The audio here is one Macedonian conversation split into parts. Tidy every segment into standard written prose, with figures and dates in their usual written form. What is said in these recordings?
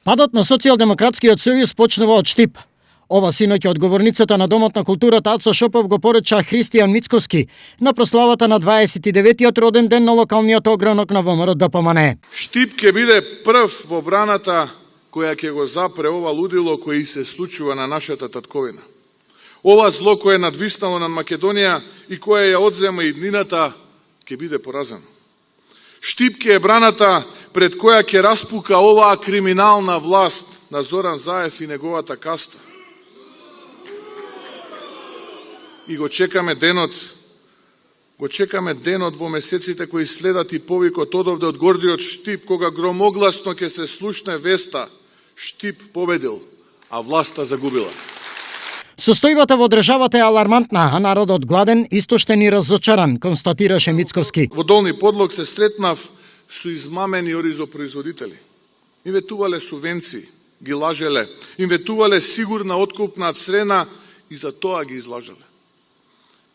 Падот на Социјалдемократскиот сојуз почнува од Штип. Ова синоќ од говорницата на Домот на културата Ацо Шопов го пореча Христијан Мицковски на прославата на 29-тиот роден ден на локалниот огранок на ВМРО ДПМНЕ. Штип ќе биде прв во браната која ќе го запре ова лудило кој се случува на нашата татковина. Ова зло кое е надвиснало над Македонија и кое ја одзема иднината ќе биде поразено. Штип ќе е браната пред која ќе распука оваа криминална власт на Зоран Заев и неговата каста. И го чекаме денот во месеците кои следат и повикот одовде од гордиот Штип, кога громогласно ќе се слушне веста: Штип победил, а власта загубила. Состојбата во државата е алармантна, а народот гладен, истоштен и разочаран, констатираше Мицковски. Во Долни Подлог се сретнав со измамени оризопроизводители. Им ветувале субвенции, ги лажеле, им ветувале сигурна откупна цена и за тоа ги излажеле.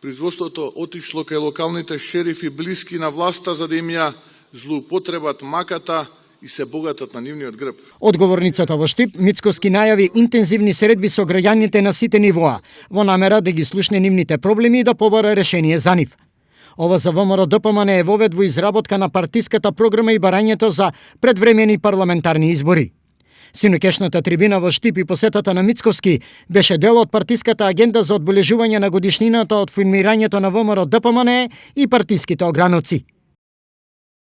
Производството отишло кај локалните шерифи блиски на власта за да им ја злоупотребат маката и се богатат на нивниот грб. Одговорницата во Штип, Мицковски најави интензивни средби со граѓаните на сите нивоа, во намера да ги слушне нивните проблеми и да побара решение за нив. Ова за ВМРО ДПМНЕ е вовед во изработка на партиската програма и барањето за предвремени парламентарни избори. Синоќешната трибина во Штип и посетата на Мицковски беше дел од партиската агенда за одбележување на годишнината од формирањето на ВМРО ДПМНЕ и партиските ограноци.